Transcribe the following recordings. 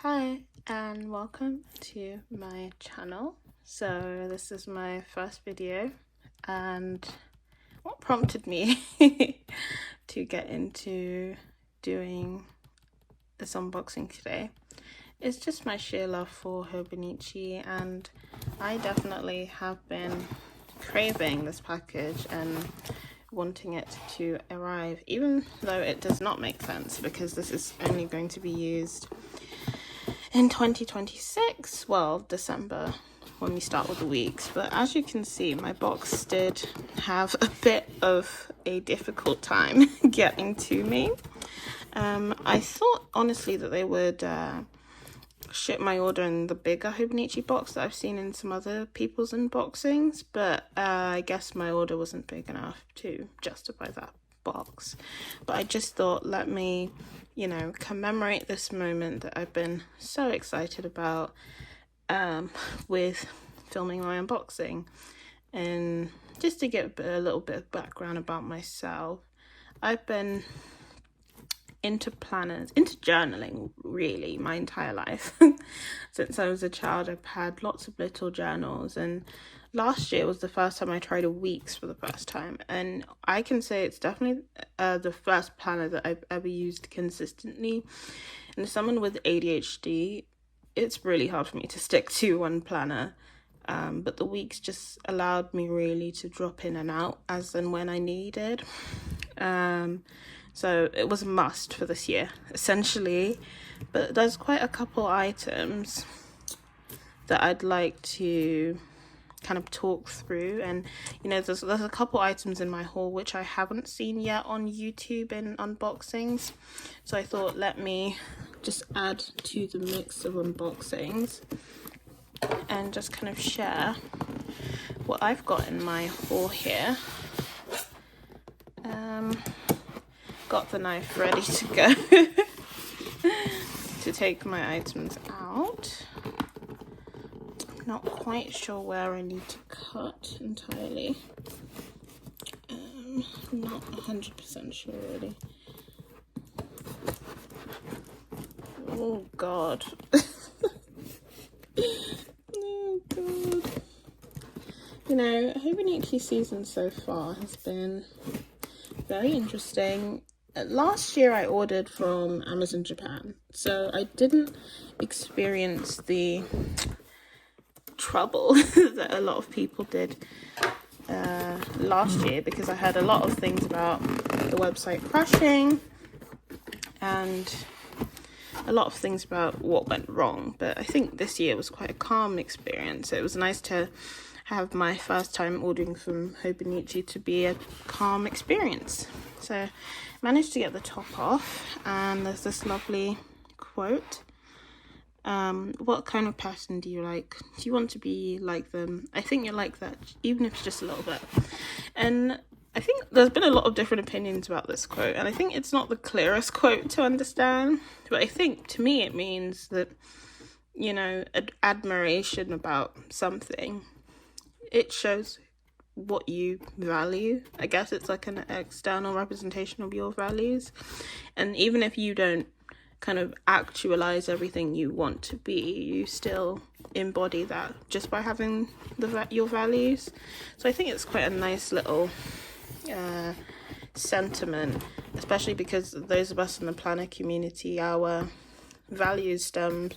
Hi and welcome to my channel. So this is my first video, and what prompted me to get into doing this unboxing today is just my sheer love for hobonichi, and I definitely have been craving this package and wanting it to arrive, even though it does not make sense because this is only going to be used in 2026, well, December, when we start with the weeks. But as you can see, my box did have a bit of a difficult time getting to me. I thought honestly that they would ship my order in the bigger hobonichi box that I've seen in some other people's unboxings, but I guess my order wasn't big enough to justify that box. But I just thought, let me, commemorate this moment that I've been so excited about with filming my unboxing. And just to get a little bit of background about myself, I've been into planners, into journaling really my entire life. Since I was a child, I've had lots of little journals, and last year was the first time I tried a week's for the first time, and I can say it's definitely the first planner that I've ever used consistently. And as someone with ADHD, it's really hard for me to stick to one planner, but the weeks just allowed me really to drop in and out as and when I needed. So it was a must for this year, essentially. But there's quite a couple items that I'd like to kind of talk through. And, there's a couple items in my haul which I haven't seen yet on YouTube in unboxings. So I thought, let me just add to the mix of unboxings and just kind of share what I've got in my haul here. Got the knife ready to go to take my items out. Not quite sure where I need to cut entirely. Not 100% sure really. Oh god. Oh god. Hobonichi season so far has been very interesting. Last year I ordered from Amazon Japan, so I didn't experience the trouble that a lot of people did last year, because I heard a lot of things about the website crashing and a lot of things about what went wrong. But I think this year was quite a calm experience. It was nice to have my first time ordering from hobonichi to be a calm experience. So managed to get the top off, and there's this lovely quote. What kind of pattern do you like? Do you want to be like them? I think you like that, even if it's just a little bit. And I think there's been a lot of different opinions about this quote, and I think it's not the clearest quote to understand, but I think to me it means that, admiration about something, it shows what you value. I guess it's like an external representation of your values, and even if you don't kind of actualize everything you want to be, you still embody that just by having your values. So I think it's quite a nice little sentiment, especially because those of us in the planner community, our values stem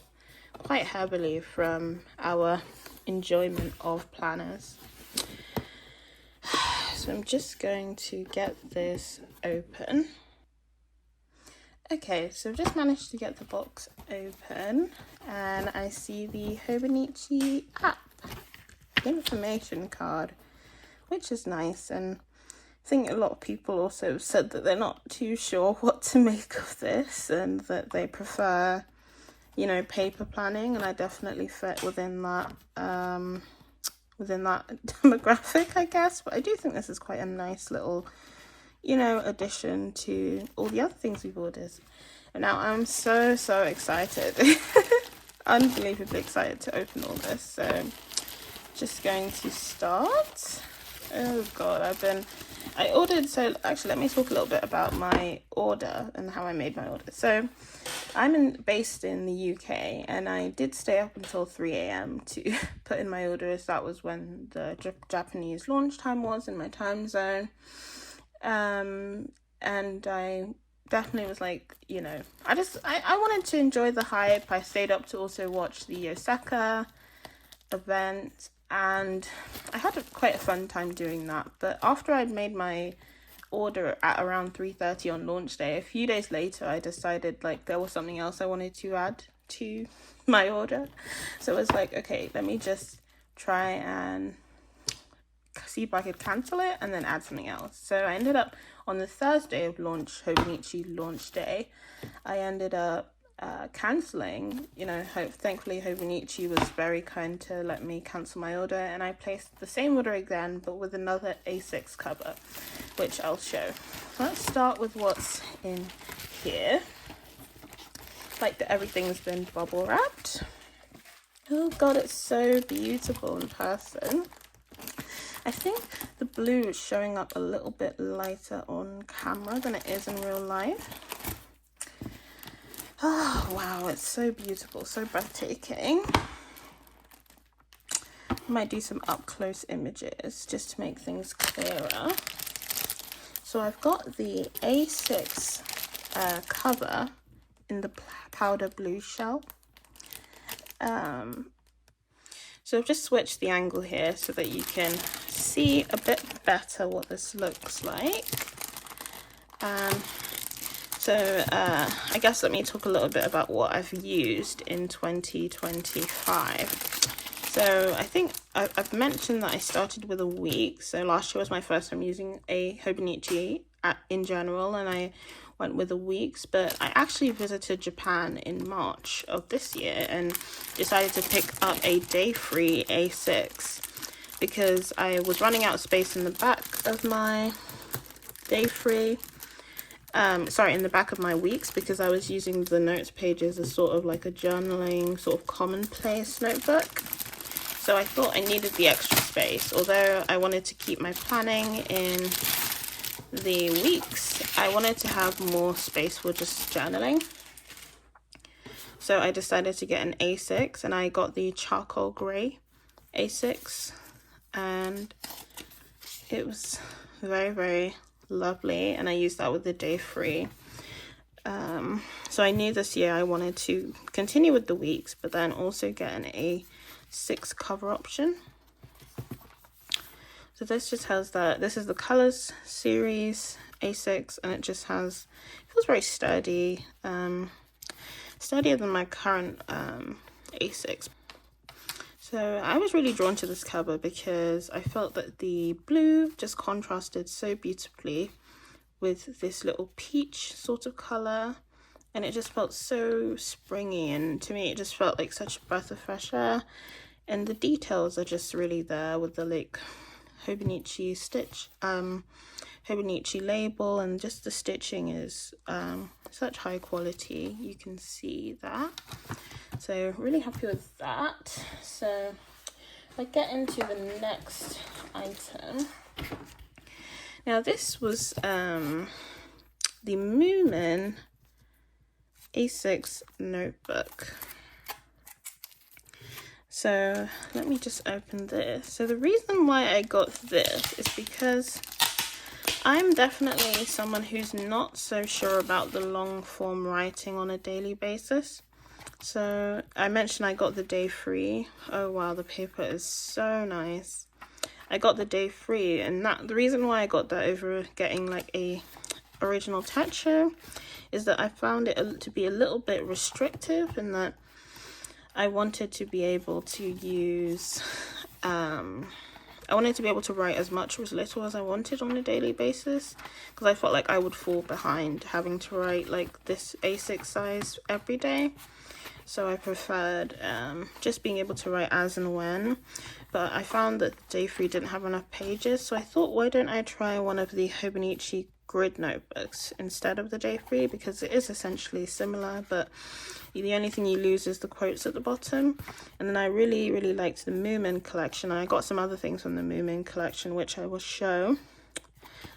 quite heavily from our enjoyment of planners. So I'm just going to get this open. Okay, so I've just managed to get the box open, and I see the hobonichi app information card, which is nice. And I think a lot of people also said that they're not too sure what to make of this, and that they prefer, paper planning, and I definitely fit within that demographic, I guess. But I do think this is quite a nice little addition to all the other things we've ordered. And now I'm so excited. Unbelievably excited to open all this. So just going to start. Oh god, I've been I ordered, so actually let me talk a little bit about my order and how I made my order. So I'm based in the UK, and I did stay up until 3 a.m. to put in my order, as that was when the Japanese launch time was in my time zone. And I definitely was like, you know, I wanted to enjoy the hype. I stayed up to also watch the Osaka event, and I had quite a fun time doing that. But after I'd made my order at around 3:30 on launch day, a few days later I decided like there was something else I wanted to add to my order. So I was like, okay, let me just try and see if I could cancel it and then add something else. So I ended up on the Thursday of launch, hobonichi launch day, I ended up cancelling. You know, thankfully hobonichi was very kind to let me cancel my order, and I placed the same order again but with another A6 cover, which I'll show. Let's start with what's in here. Like that everything's been bubble wrapped. Oh god, it's so beautiful in person. I think the blue is showing up a little bit lighter on camera than it is in real life. Oh wow, it's so beautiful, so breathtaking. I might do some up close images just to make things clearer. So I've got the A6 cover in the powder blue shell. So I've just switched the angle here so that you can see a bit better what this looks like. So I guess let me talk a little bit about what I've used in 2025. So I think I've mentioned that I started with a week. So last year was my first time using a hobonichi in general, and I went with the weeks, but I actually visited Japan in March of this year and decided to pick up a day-free A6 because I was running out of space in the back of my day-free, in the back of my weeks, because I was using the notes pages as sort of like a journaling, sort of commonplace notebook. So I thought I needed the extra space. Although I wanted to keep my planning in the weeks, I wanted to have more space for just journaling. So I decided to get an A6, and I got the charcoal grey A6, and it was very, very lovely, and I used that with the day free. So I knew this year I wanted to continue with the weeks, but then also get an A6 cover option. So this just has that, this is the Colors series A6, and it just has, it feels very sturdy, sturdier than my current A6. So I was really drawn to this cover because I felt that the blue just contrasted so beautifully with this little peach sort of colour, and it just felt so springy, and to me it just felt like such a breath of fresh air, and the details are just really there with the like hobonichi stitch, hobonichi label, and just the stitching is such high quality, you can see that. So really happy with that. So if I get into the next item, now this was the Moomin A6 notebook. So let me just open this. So the reason why I got this is because I'm definitely someone who's not so sure about the long form writing on a daily basis. So I mentioned I got the day free. Oh wow, the paper is so nice. I got the day free, and the reason why I got that over getting like a original techo is that I found it to be a little bit restrictive, in that I wanted to be able to use, I wanted to be able to write as much or as little as I wanted on a daily basis, because I felt like I would fall behind having to write like this A6 size every day. So I preferred just being able to write as and when, but I found that the day free didn't have enough pages, so I thought, why don't I try one of the hobonichi grid notebooks instead of the day free, because it is essentially similar, but the only thing you lose is the quotes at the bottom. And then I really liked the Moomin collection, and I got some other things from the Moomin collection which I will show.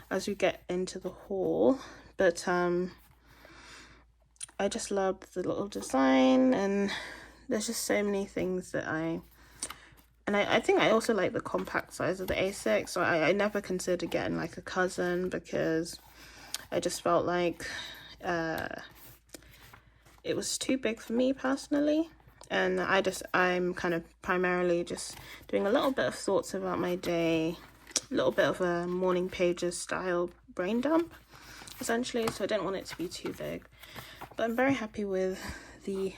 as we get into the haul. But I just loved the little design, and there's just so many things that I think I also like the compact size of the A6. So I never considered getting like a cousin, because I just felt like it was too big for me personally. And I'm kind of primarily just doing a little bit of thoughts about my day, a little bit of a morning pages style brain dump essentially, so I didn't want it to be too big. But I'm very happy with the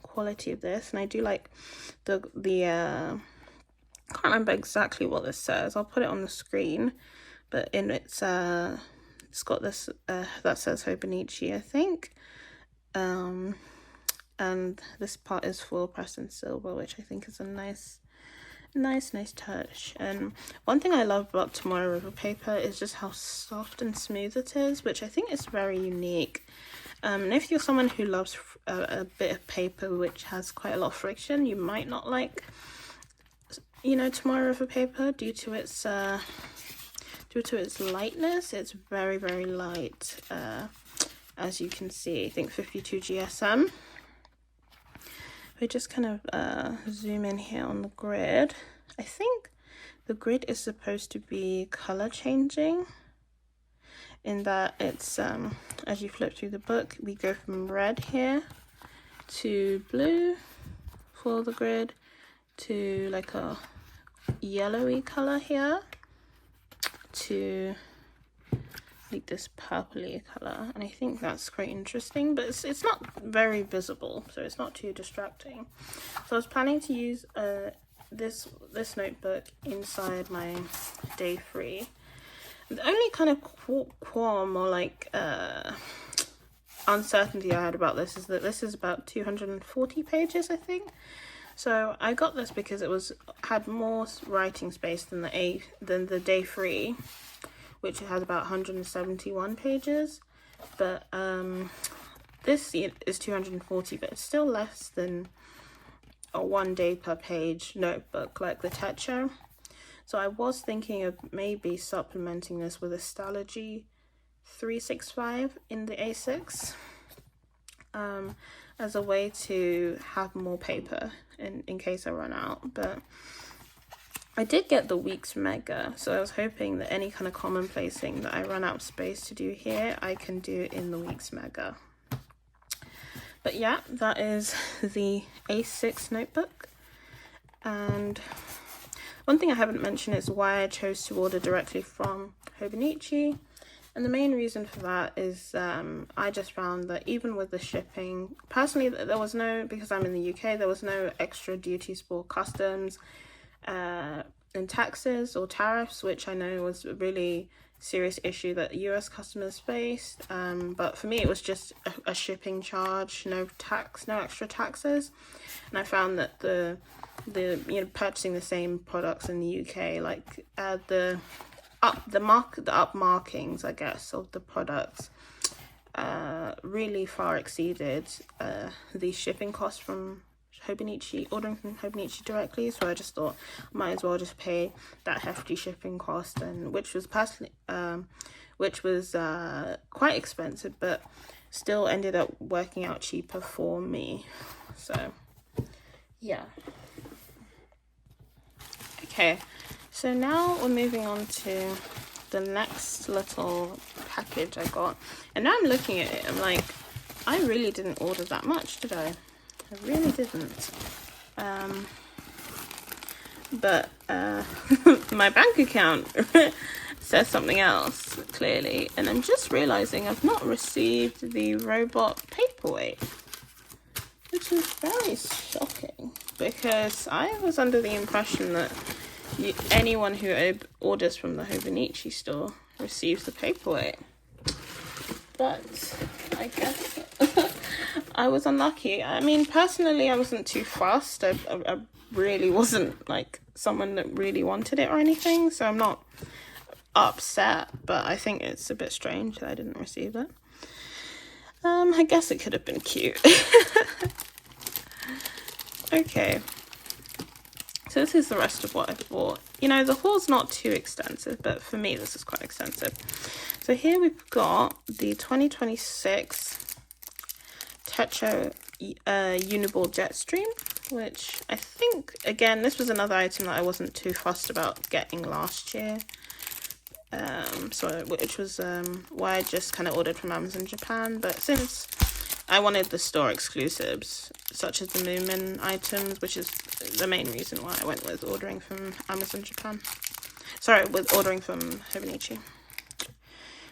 quality of this, and I do like the I can't remember exactly what this says. I'll put it on the screen, but in it's got this that says hobonichi, I think. And this part is full pressed in silver, which I think is a nice touch. And one thing I love about Tomorrow River paper is just how soft and smooth it is, which I think is very unique. And if you're someone who loves a bit of paper which has quite a lot of friction, you might not like, you know, Tomorrow River paper due to its lightness. It's very, very light, as you can see. I think 52 GSM. We just kind of zoom in here on the grid. I think the grid is supposed to be color changing, in that it's as you flip through the book, we go from red here to blue for the grid to like a yellowy color here to like this purpley color, and I think that's quite interesting, but it's not very visible, so it's not too distracting. So I was planning to use this notebook inside my day 3. The only kind of qualm or like uncertainty I had about this is that this is about 240 pages, I think. So I got this because it had more writing space than the day 3, which has about 171 pages. But this is 240, but it's still less than a 1 day per page notebook like the Techo. So I was thinking of maybe supplementing this with a Stalogy 365 in the A6 as a way to have more paper in case I run out. But I did get the Weeks Mega, so I was hoping that any kind of commonplacing that I run out of space to do here, I can do in the Weeks Mega. But yeah, that is the A6 notebook. And one thing I haven't mentioned is why I chose to order directly from Hobonichi. And the main reason for that is I just found that even with the shipping, personally, there was no, because I'm in the UK, there was no extra duties for customs and taxes or tariffs, which I know was a really serious issue that US customers faced. But for me, it was just a shipping charge, no tax, no extra taxes. And I found that the purchasing the same products in the UK, like the up markings, I guess, of the products really far exceeded the shipping costs from Hobonichi, ordering from Hobonichi directly. So I just thought I might as well just pay that hefty shipping cost, and which was quite expensive, but still ended up working out cheaper for me. So yeah. Okay, so now we're moving on to the next little package I got, and now I'm looking at it, I'm like, I really didn't order that much, did I? I really didn't. But my bank account says something else, clearly, and I'm just realizing I've not received the robot paperweight, which is very shocking, because I was under the impression that anyone who orders from the Hobonichi store receives the paperweight. But I guess I was unlucky. I mean, personally, I wasn't too fussed. I really wasn't like someone that really wanted it or anything, so I'm not upset, but I think it's a bit strange that I didn't receive it. I guess it could have been cute. Okay, So this is the rest of what I bought. You know, the haul's not too extensive, but for me this is quite extensive. So here we've got the 2026 Techo Uniball Jetstream, which I think, again, this was another item that I wasn't too fussed about getting last year. Which was why I just kind of ordered from Amazon Japan. But since I wanted the store exclusives, such as the Moomin items, which is the main reason why I went with ordering from Amazon Japan. Sorry, with ordering from Hobonichi.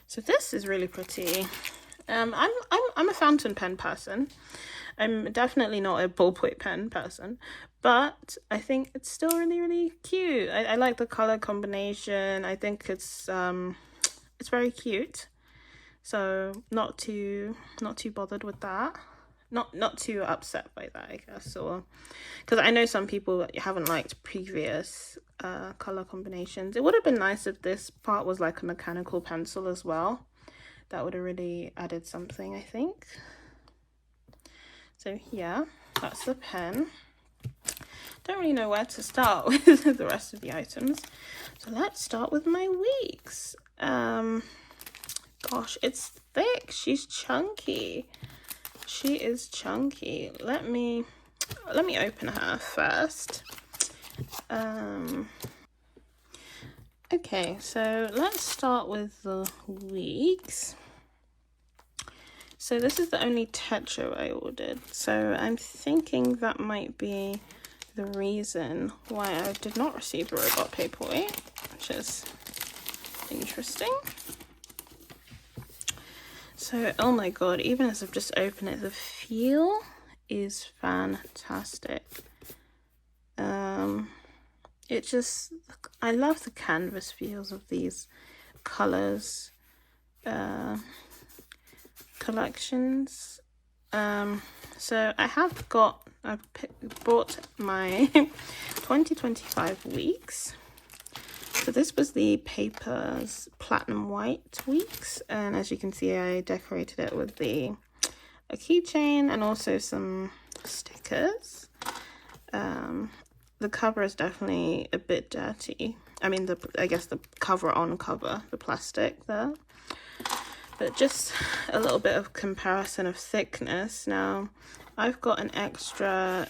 So this is really pretty. I'm a fountain pen person. I'm definitely not a ballpoint pen person, but I think it's still really, really cute. I like the color combination. I think it's very cute. So not too bothered with that. Not too upset by that, I guess, or because I know some people haven't liked previous color combinations. It would have been nice if this part was like a mechanical pencil as well. That would have really added something, I think. So yeah, that's the pen. Don't really know where to start with the rest of the items. So let's start with my weeks. Gosh, it's thick. She's chunky. She is chunky. Let me open her first. Okay, so let's start with the weeks. So this is the only techo I ordered. So I'm thinking that might be the reason why I did not receive the robot paperweight, which is interesting. So, oh my god, even as I've just opened it, the feel is fantastic. I love the canvas feels of these colors collections. So I've bought my 2025 weeks. So this was the Papers Platinum White weeks, and as you can see, I decorated it with a keychain and also some stickers. The cover is definitely a bit dirty. I mean, I guess the cover, the plastic there. But just a little bit of comparison of thickness. Now, I've got an extra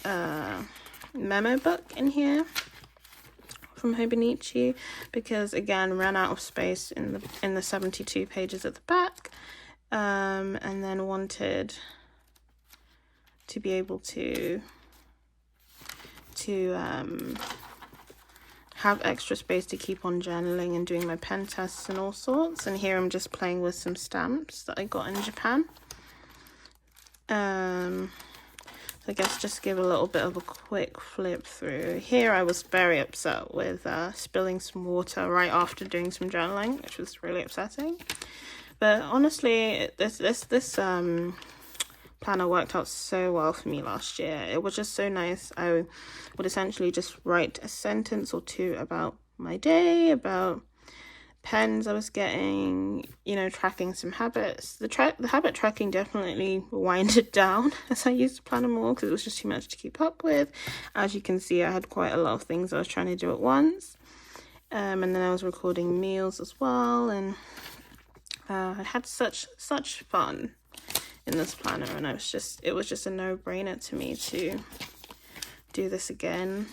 memo book in here from Hobonichi because, again, ran out of space in the 72 pages at the back, and then wanted to be able to have extra space to keep on journaling and doing my pen tests and all sorts. And here I'm just playing with some stamps that I got in Japan. I guess just give a little bit of a quick flip through. Here I was very upset with spilling some water right after doing some journaling, which was really upsetting. But honestly, this planner worked out so well for me last year. It was just so nice. I would essentially just write a sentence or two about my day, about pens I was getting, you know, tracking some habits. The habit tracking definitely winded down as I used the planner more because it was just too much to keep up with. As you can see, I had quite a lot of things I was trying to do at once. And then I was recording meals as well, and I had such fun in this planner, and it was just a no-brainer to me to do this again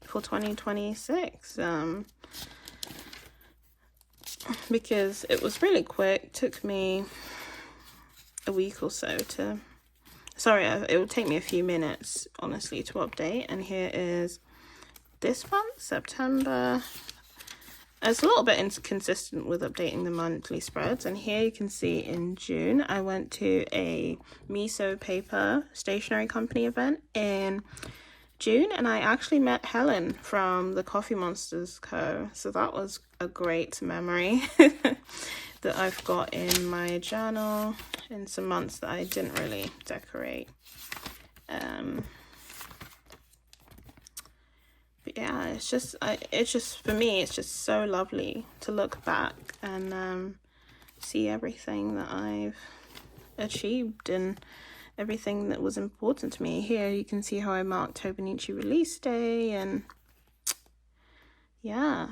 for 2026, because it was really quick. Took me a week or so to it would take me a few minutes honestly to update. And here is this month, September. It's a little bit inconsistent with updating the monthly spreads. And here you can see in June, I went to a miso paper stationery company event in June, and I actually met Helen from the Coffee Monsters Co. So that was a great memory that I've got in my journal in some months that I didn't really decorate. But yeah, it's just for me, it's just so lovely to look back and see everything that I've achieved and everything that was important to me. Here you can see how I marked Hobonichi release day, and yeah,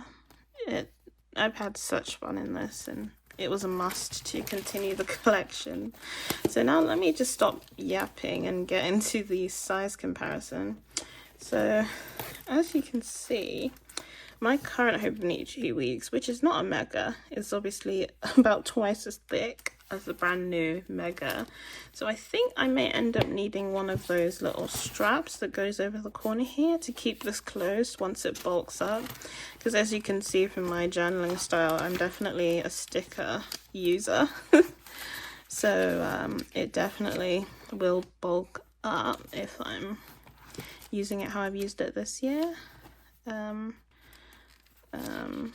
I've had such fun in this, and it was a must to continue the collection. So now let me just stop yapping and get into the size comparison. So as you can see, my current hobonichi weeks, which is not a mega, is obviously about twice as thick as the brand new mega. So I think I may end up needing one of those little straps that goes over the corner here to keep this closed once it bulks up. Because as you can see from my journaling style, I'm definitely a sticker user. So it definitely will bulk up if I'm using it how I've used it this year.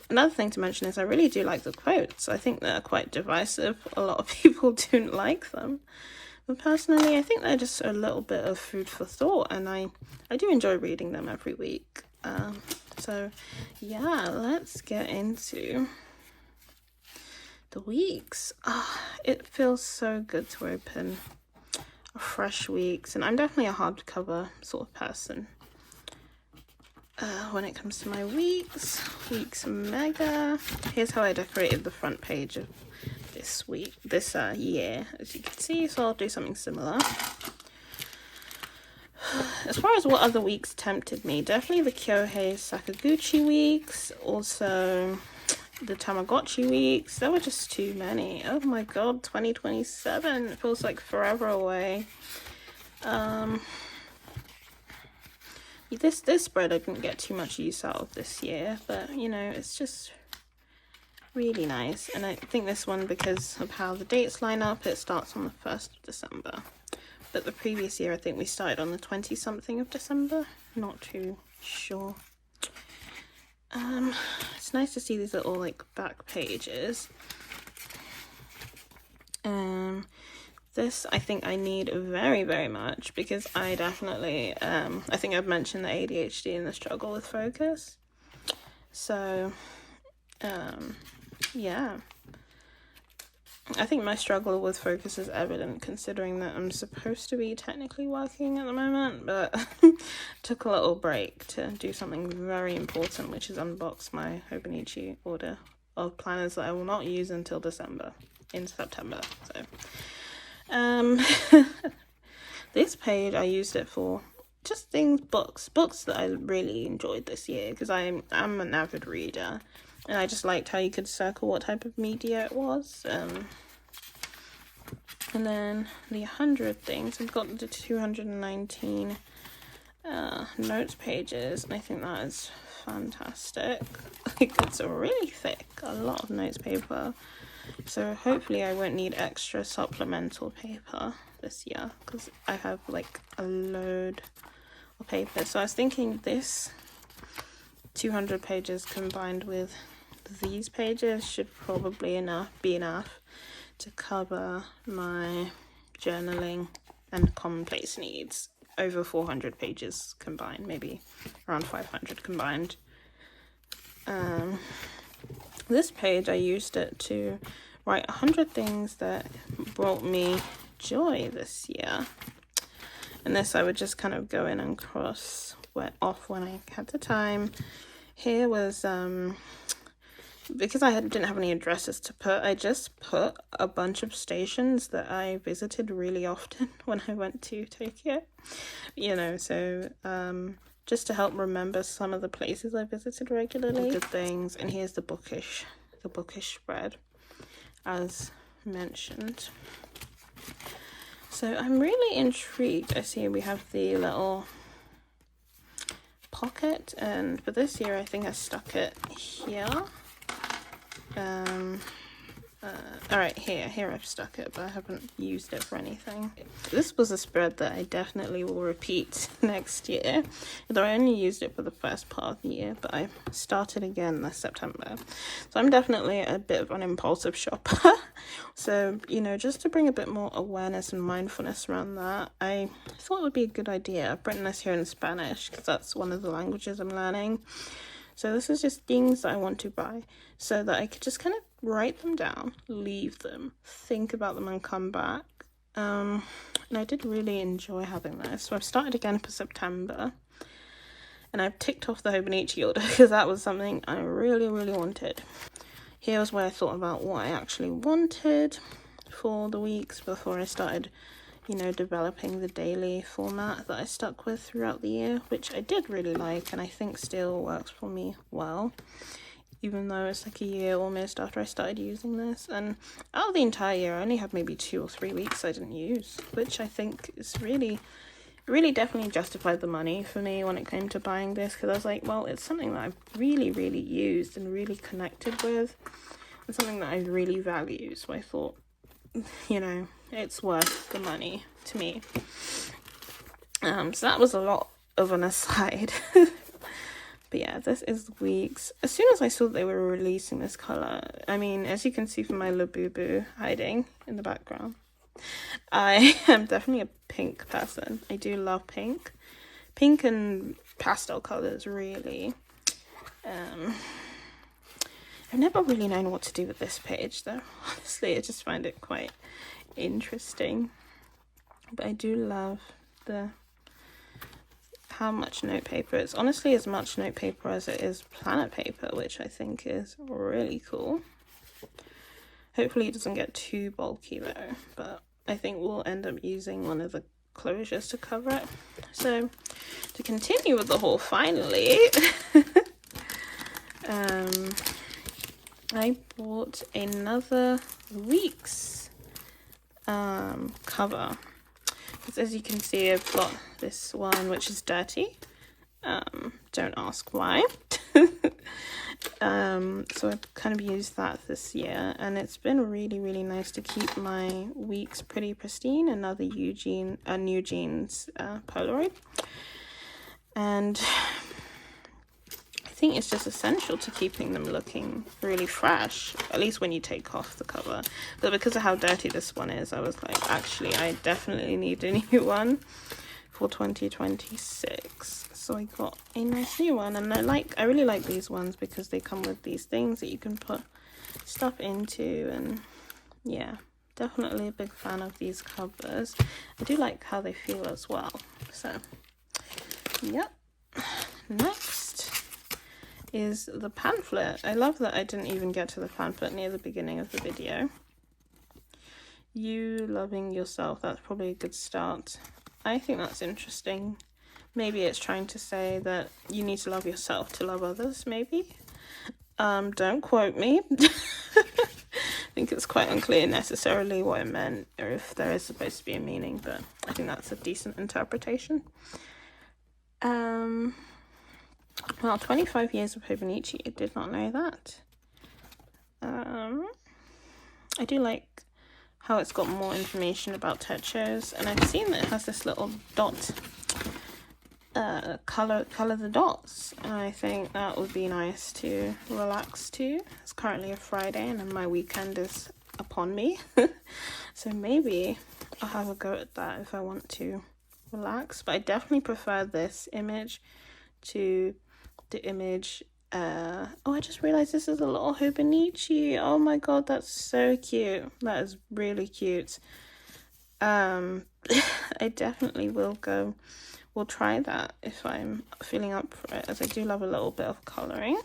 Another thing to mention is I really do like the quotes. I think they're quite divisive. A lot of people don't like them. But personally, I think they're just a little bit of food for thought, and I do enjoy reading them every week. So yeah, let's get into the weeks. It feels so good to open fresh weeks, and I'm definitely a hardcover sort of person. When it comes to my weeks mega, here's how I decorated the front page of this year, as you can see. So I'll do something similar. As far as what other weeks tempted me, definitely the Kyohei Sakaguchi weeks, also the Tamagotchi weeks. There were just too many. Oh my god, 2027, it feels like forever away. This spread I didn't get too much use out of this year, but you know, it's just really nice. And I think this one, because of how the dates line up, it starts on the 1st of December. But the previous year I think we started on the 20-something of December. Not too sure. It's nice to see these little like back pages. This I think I need very, very much, because I definitely, I think I've mentioned the ADHD and the struggle with focus. So, yeah. I think my struggle with focus is evident, considering that I'm supposed to be technically working at the moment, but took a little break to do something very important, which is unbox my hobonichi order of planners that I will not use until in September. So this page I used it for just books that I really enjoyed this year, because I'm an avid reader, and I just liked how you could circle what type of media it was. And then the 100 things, I've got the 219 notes pages, and I think that is fantastic. Like, it's really thick, a lot of notes paper. So hopefully I won't need extra supplemental paper this year, because I have like a load of paper. So I was thinking this 200 pages combined with these pages should probably be enough to cover my journaling and commonplace needs. Over 400 pages combined, maybe around 500 combined. This page I used it to write 100 things that brought me joy this year, and this I would just kind of go in and cross off when I had the time. Here was because I didn't have any addresses to put, I just put a bunch of stations that I visited really often when I went to Tokyo, you know, so just to help remember some of the places I visited regularly, good things. And here's the bookish spread, as mentioned. So I'm really intrigued. I see we have the little pocket, and for this year I think I stuck it here. All right, here I've stuck it, but I haven't used it for anything. This was a spread that I definitely will repeat next year, although I only used it for the first part of the year, but I started again this September. So I'm definitely a bit of an impulsive shopper. So, you know, just to bring a bit more awareness and mindfulness around that, I thought it would be a good idea. I've written this here in Spanish, because that's one of the languages I'm learning. So this is just things that I want to buy, so that I could just kind of write them down, leave them, think about them, and come back. And I did really enjoy having this. So I've started again for September. And I've ticked off the hobonichi order because that was something I really wanted. Here was where I thought about what I actually wanted for the weeks before I started, you know, developing the daily format that I stuck with throughout the year, which I did really like and I think still works for me well, even though it's like a year almost after I started using this. And out of the entire year, I only had maybe 2 or 3 weeks I didn't use, which I think is really definitely justified the money for me when it came to buying this, because I was like, well, it's something that I've really used and really connected with, and something that I really value. So I thought, you know, it's worth the money to me. So that was a lot of an aside. But yeah, this is weeks. As soon as I saw that they were releasing this color, I mean, as you can see from my Labubu hiding in the background, I am definitely a pink person. I do love pink. Pink and pastel colors, really. I've never really known what to do with this page, though. Honestly, I just find it quite interesting. But I do love how much note paper. It's honestly as much note paper as it is planner paper, which I think is really cool. Hopefully it doesn't get too bulky though, but I think we'll end up using one of the closures to cover it. So to continue with the haul, finally, I bought another week's cover. As you can see, I've got this one which is dirty. Don't ask why. So I've kind of used that this year, and it's been really nice to keep my weeks pretty pristine. Another New Jeans Polaroid, and I think it's just essential to keeping them looking really fresh, at least when you take off the cover. But because of how dirty this one is, I was like, actually, I definitely need a new one for 2026. So I got a nice new one, and I really like these ones because they come with these things that you can put stuff into, and yeah, definitely a big fan of these covers. I do like how they feel as well. So yep. Next is the pamphlet. I love that I didn't even get to the pamphlet near the beginning of the video. You loving yourself, that's probably a good start. I think that's interesting. Maybe it's trying to say that you need to love yourself to love others, maybe. Don't quote me. I think it's quite unclear necessarily what it meant, or if there is supposed to be a meaning, but I think that's a decent interpretation. Well, 25 years of hobonichi, I did not know that. I do like how it's got more information about techos, and I've seen that it has this little dot, color the dots, and I think that would be nice to relax to. It's currently a Friday and my weekend is upon me, so maybe I'll have a go at that if I want to relax. But I definitely prefer this image to the image. Oh, I just realized this is a little hobonichi. Oh my god, that's so cute. That is really cute. I definitely will try that if I'm feeling up for it, as I do love a little bit of coloring.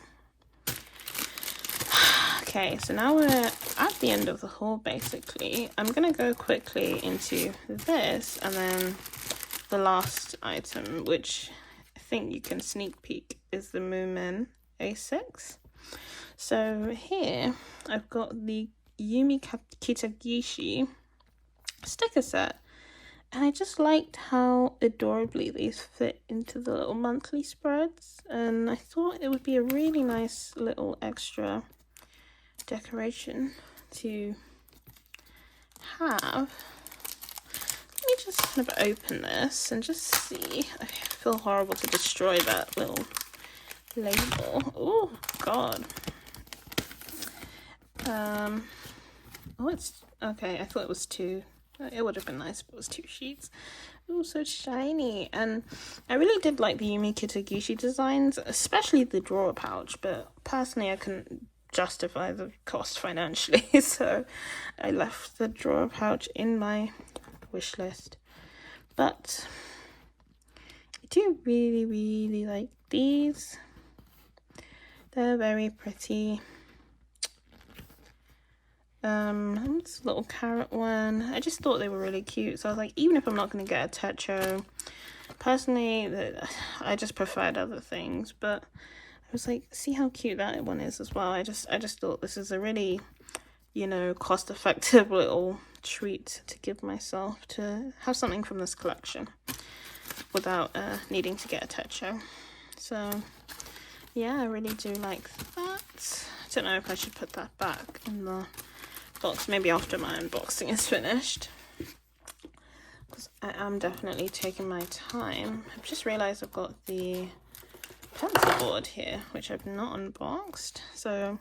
Okay, so now we're at the end of the haul basically. I'm gonna go quickly into this and then the last item, which I think you can sneak peek, is the Moomin A6. So here I've got the Yumi Kitagishi sticker set, and I just liked how adorably these fit into the little monthly spreads, and I thought it would be a really nice little extra decoration to have. Let me just kind of open this and just see. I feel horrible to destroy that little label. Oh god. Oh, it's okay. I thought it was two. It would have been nice if it was 2 sheets. Oh, so shiny. And I really did like the Yumi Kitagishi designs, especially the drawer pouch, but personally I couldn't justify the cost financially, so I left the drawer pouch in my wish list. But I do really like these. They're very pretty. This little carrot one, I just thought they were really cute, so I was like, even if I'm not going to get a techo, personally I just preferred other things, but I was like, see how cute that one is as well. I just thought this is a really, you know, cost-effective little treat to give myself, to have something from this collection without needing to get a techo. So yeah, I really do like that. I don't know if I should put that back in the box, maybe after my unboxing is finished, because I am definitely taking my time. I've just realized I've got the pencil board here, which I've not unboxed. So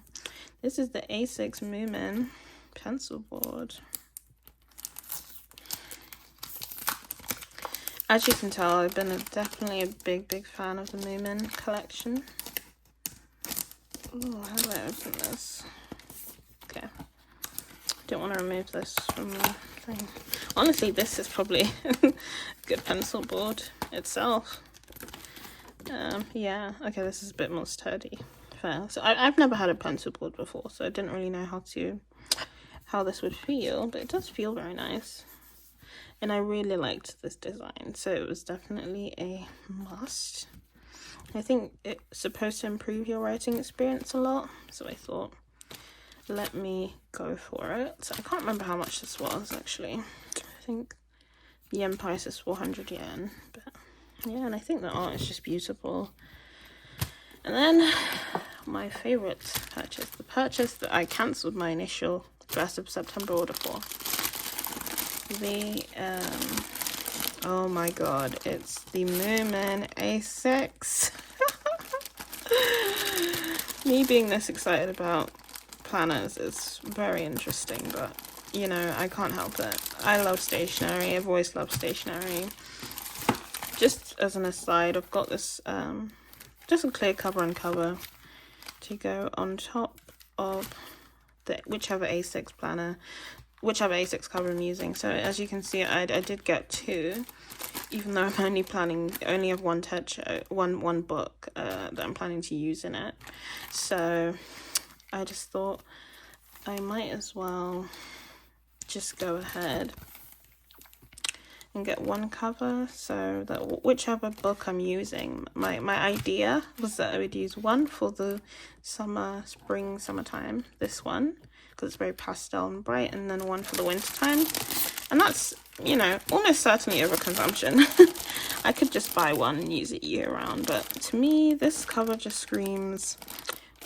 this is the A6 Moomin pencil board. As you can tell, I've been definitely a big fan of the moomin collection. Oh, how do I open this? Okay, don't want to remove this from the thing. Honestly, this is probably a good pencil board itself. Yeah, okay, this is a bit more sturdy. Fair. So I've never had a pencil board before, so I didn't really know how this would feel, but it does feel very nice. And I really liked this design, so it was definitely a must. I think it's supposed to improve your writing experience a lot, so I thought, let me go for it. So I can't remember how much this was actually. I think the yen price is 400 yen, but yeah, and I think the art is just beautiful. And then my favorite purchase, the purchase that I cancelled my initial 1st of September order for. The oh my god, it's the Moomin A6. Me being this excited about planners is very interesting, but you know, I can't help it. I love stationery. I've always loved stationery. Just as an aside, I've got this just a clear cover and cover to go on top of the whichever A6 cover I'm using. So as you can see, I did get 2, even though I'm only have one techo, one book that I'm planning to use in it. So I just thought I might as well just go ahead and get one cover, so that whichever book I'm using, my idea was that I would use one for the summertime, this one, because it's very pastel and bright, and then one for the winter time. And that's, you know, almost certainly overconsumption. I could just buy one and use it year round, but to me this cover just screams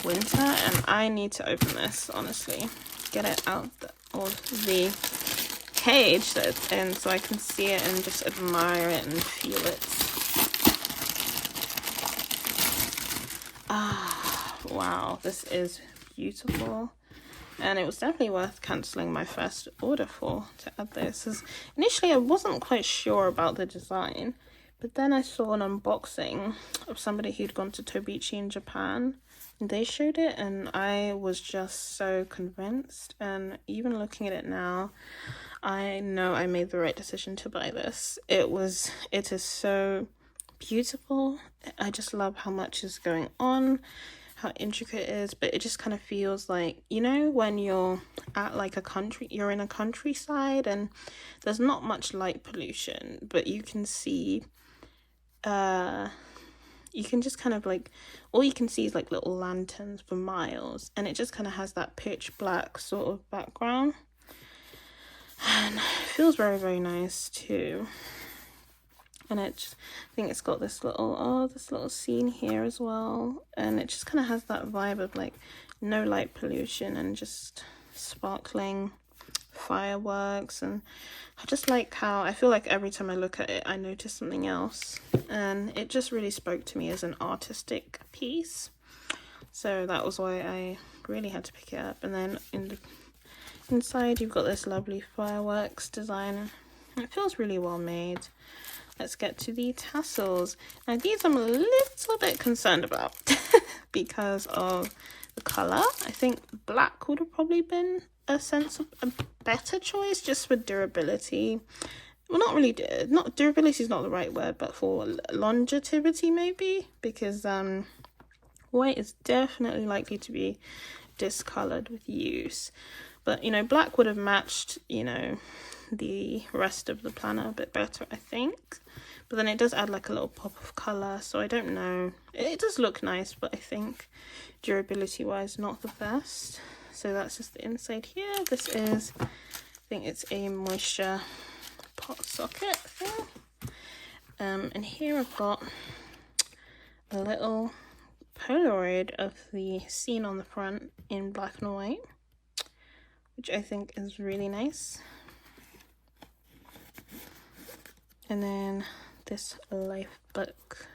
winter, and I need to open this, honestly, get it out of the cage that it's in so I can see it and just admire it and feel it. Ah, wow, this is beautiful. And it was definitely worth cancelling my first order for, to add this. As initially I wasn't quite sure about the design, but then I saw an unboxing of somebody who'd gone to Tobichi in Japan, and they showed it, and I was just so convinced. And even looking at it now, I know I made the right decision to buy this. It is so beautiful. I just love how much is going on, how intricate it is, but it just kind of feels like, you know, when you're at like you're in a countryside and there's not much light pollution, but you can see you can just kind of like, all you can see is like little lanterns for miles, and it just kind of has that pitch black sort of background, and it feels very nice too. And I think it's got this little scene here as well, and it just kind of has that vibe of like no light pollution and just sparkling fireworks. And I just like how I feel like every time I look at it I notice something else, and it just really spoke to me as an artistic piece. So that was why I really had to pick it up. And then inside you've got this lovely fireworks design. It feels really well made. Let's get to the tassels. Now these I'm a little bit concerned about because of the colour. I think black would have probably been a better choice just for durability well, not really, not durability is not the right word, but for longevity maybe, because white is definitely likely to be discolored with use. But you know, black would have matched, you know, the rest of the planner a bit better, I think. But then it does add like a little pop of color, so I don't know. It does look nice, but I think durability wise not the best. So that's just the inside here. This is, I think it's a moisture pot socket thing. And here I've got a little Polaroid of the scene on the front in black and white, which I think is really nice. And then this life book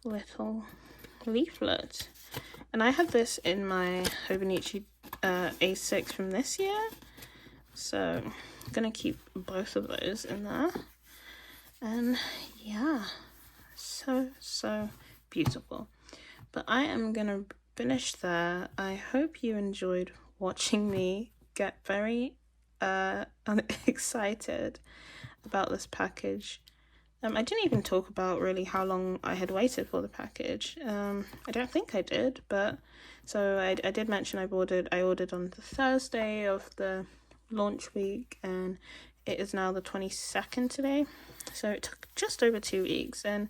little leaflet, and I have this in my hobonichi A6 from this year, so I'm gonna keep both of those in there. And yeah, so beautiful. But I am gonna finish there. I hope you enjoyed watching me get very excited about this package. I didn't even talk about really how long I had waited for the package. I don't think I did, but so I did mention I ordered on the Thursday of the launch week, and it is now the 22nd today. So it took just over 2 weeks, and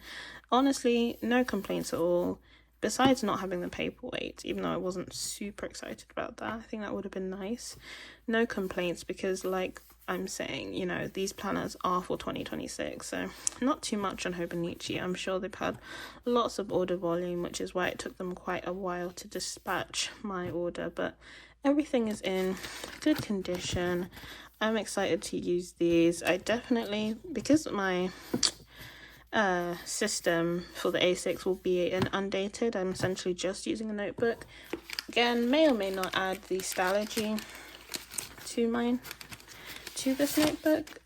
honestly, no complaints at all. Besides not having the paperweight, even though I wasn't super excited about that, I think that would have been nice. No complaints, because like I'm saying, you know, these planners are for 2026, so not too much on hobonichi. I'm sure they've had lots of order volume, which is why it took them quite a while to dispatch my order, but everything is in good condition. I'm excited to use these. I definitely, because my system for the A6 will be an undated, I'm essentially just using a notebook. Again, may or may not add the Stalogy to this notebook,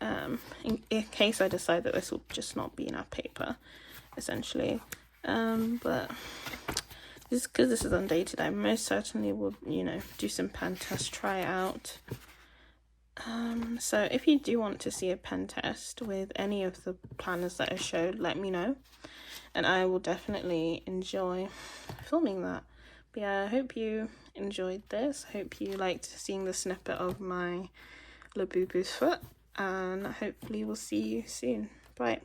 in case I decide that this will just not be enough paper, essentially. But just because this is undated, I most certainly will, you know, do some pen tests, try it out. So if you do want to see a pen test with any of the planners that I showed, let me know, and I will definitely enjoy filming that. But yeah, I hope you enjoyed this. I hope you liked seeing the snippet of my Labubu's foot, and hopefully we'll see you soon. Bye.